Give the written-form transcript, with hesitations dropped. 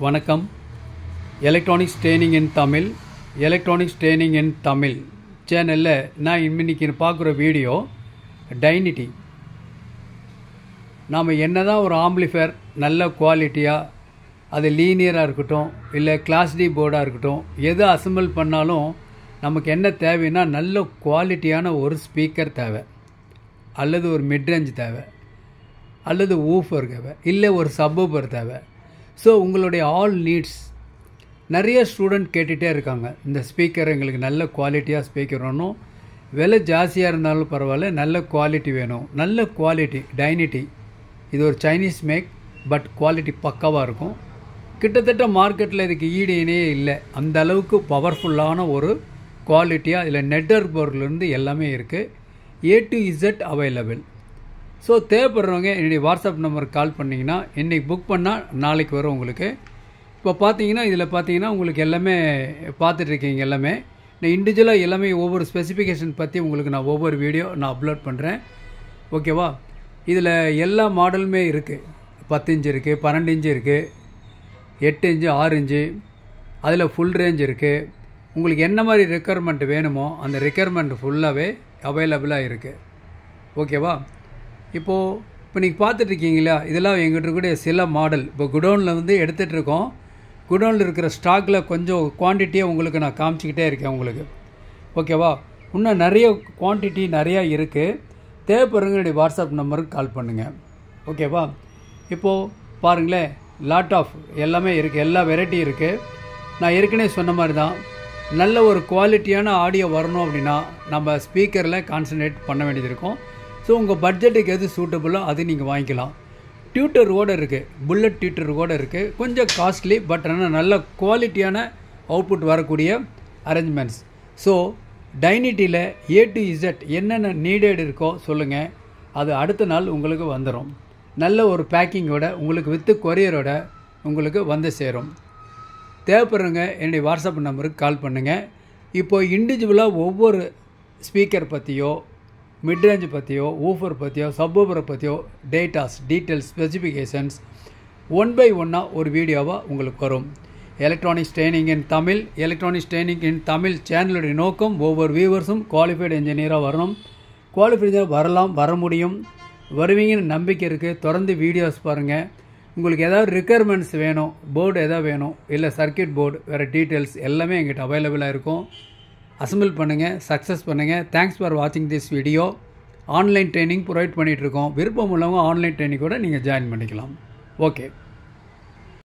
வணக்கம். Electronics training இன் தமிழ் சேனலில் நான் இன்னைக்கு பார்க்குற வீடியோ டைனிட்டி. நாம் என்ன தான் ஒரு ஆம்பிளிஃபயர் நல்ல குவாலிட்டியாக அது லீனியராக இருக்கட்டும் இல்லை கிளாஸ் டி போர்டாக இருக்கட்டும் எது அசம்பிள் பண்ணாலும் நமக்கு என்ன தேவைன்னா நல்ல குவாலிட்டியான ஒரு ஸ்பீக்கர் தேவை, அல்லது ஒரு மிட்ரேஞ்ச் தேவை, அல்லது ஊஃபர் தேவை, இல்லை ஒரு சப்வூஃபர் தேவை. ஸோ உங்களுடைய ஆல் நீட்ஸ் நிறைய ஸ்டூடெண்ட் கேட்டுகிட்டே இருக்காங்க, இந்த ஸ்பீக்கர் எங்களுக்கு நல்ல குவாலிட்டியாக ஸ்பீக்கர் வேணும், விலை ஜாஸ்தியாக இருந்தாலும் பரவாயில்ல, நல்ல குவாலிட்டி வேணும். நல்ல குவாலிட்டி டைனிட்டி இது ஒரு சைனீஸ் மேக், பட் குவாலிட்டி பக்காவாக இருக்கும். கிட்டத்தட்ட மார்க்கெட்டில் இதுக்கு ஈடு இணையே இல்லை, அந்த அளவுக்கு பவர்ஃபுல்லான ஒரு குவாலிட்டியாக இதில் நெட்வொர்க் போர்ட்லேருந்து எல்லாமே இருக்குது. A to Z available. So தேவைப்படுறவங்க என்னுடைய வாட்ஸ்அப் நம்பருக்கு கால் பண்ணிங்கன்னா இன்றைக்கி புக் பண்ணால் நாளைக்கு வரும் உங்களுக்கு. இப்போ பார்த்தீங்கன்னா இதில் பார்த்தீங்கன்னா உங்களுக்கு எல்லாமே பார்த்துட்ருக்கீங்க. எல்லாமே நான் இண்டிவிஜுவலாக எல்லாமே ஒவ்வொரு ஸ்பெசிஃபிகேஷன் பற்றி உங்களுக்கு நான் ஒவ்வொரு வீடியோ நான் அப்லோட் பண்ணுறேன். ஓகேவா? இதில் எல்லா மாடலுமே இருக்குது. 10 இன்ச்சு இருக்குது, 12 இன்ச்சு இருக்குது, 8 இன்ச்சு, 6 இன்ச்சு, அதில் ஃபுல் ரேஞ்ச் இருக்குது. உங்களுக்கு என்ன மாதிரி ரெக்குயர்மெண்ட் வேணுமோ அந்த ரெக்குயர்மெண்ட் ஃபுல்லாகவே அவைலபிளாக இருக்குது. ஓகேவா? இப்போ நீங்கள் பார்த்துட்ருக்கீங்களா, இதெல்லாம் எங்கிட்ட இருக்கக்கூடிய சில மாடல் இப்போ குடோனில் வந்து எடுத்துகிட்ருக்கோம். குடோனில் இருக்கிற ஸ்டாக்கில் கொஞ்சம் குவான்டிட்டியாக உங்களுக்கு நான் காமிச்சிக்கிட்டே இருக்கேன் உங்களுக்கு. ஓகேவா? இன்னும் நிறைய குவான்டிட்டி நிறையா இருக்குது. தேவைப்படுறவங்களுடைய வாட்ஸ்அப் நம்பருக்கு கால் பண்ணுங்கள். ஓகேவா? இப்போது பாருங்களேன், லாட் ஆஃப் எல்லாமே இருக்குது, எல்லா வெரைட்டி இருக்குது. நான் ஏற்கனவே சொன்ன மாதிரி தான், நல்ல ஒரு குவாலிட்டியான ஆடியோ வரணும் அப்படின்னா நம்ம ஸ்பீக்கரில் கான்சன்ட்ரேட் பண்ண வேண்டியது இருக்கும். ஸோ உங்கள் பட்ஜெட்டுக்கு எது சூட்டபுளோ அது நீங்கள் வாங்கிக்கலாம். டியூட்டர் கூட இருக்குது, புல்லட் டியூட்டர் கூட இருக்குது. கொஞ்சம் காஸ்ட்லி, பட் ஆனால் நல்ல குவாலிட்டியான அவுட்புட் வரக்கூடிய அரேஞ்ச்மெண்ட்ஸ். ஸோ டைனிட்டியில் A to Z என்னென்ன நீடட் இருக்கோ சொல்லுங்கள், அது அடுத்த நாள் உங்களுக்கு வந்துடும். நல்ல ஒரு பேக்கிங்கோட உங்களுக்கு வித்து கொரியரோட உங்களுக்கு வந்து சேரும். தேவைப்படுறவங்க என்னுடைய வாட்ஸ்அப் நம்பருக்கு கால் பண்ணுங்கள். இப்போது இண்டிவிஜுவலாக ஒவ்வொரு ஸ்பீக்கர் பற்றியோ, மிட்ரேஞ்ச் பற்றியோ, ஊஃபர் பற்றியோ, சப்வூஃபரை பற்றியோ டீட்டெயில்ஸ் ஸ்பெசிஃபிகேஷன்ஸ் ஒன் பை ஒன்னாக ஒரு வீடியோவாக உங்களுக்கு வரும். எலக்ட்ரானிக்ஸ் ட்ரெயினிங் இன் தமிழ் சேனலுடைய நோக்கம் ஒவ்வொரு வியூவர்ஸும் குவாலிஃபைடு இன்ஜினியராக வரணும். குவாலிஃபைடு வரலாம், வர முடியும், வருவீங்கன்னு நம்பிக்கை இருக்குது. தொடர்ந்து வீடியோஸ் பாருங்கள். உங்களுக்கு ஏதாவது ரிக்குயர்மெண்ட்ஸ் வேணும், போர்டு எதாவது வேணும், இல்லை சர்க்கியூட் போர்டு, வேறு டீட்டெயில்ஸ் எல்லாமே எங்கிட்ட அவைலபிளாக இருக்கும். அசம்பிள் பண்ணுங்கள், சக்ஸஸ் பண்ணுங்கள். தேங்க்ஸ் ஃபார் வாட்சிங் this video. Online training provide பண்ணிகிட்ருக்கோம். விருப்பம் உள்ளவங்க ஆன்லைன் ட்ரைனிங் கூட நீங்கள் ஜாயின் பண்ணிக்கலாம். ஓகே.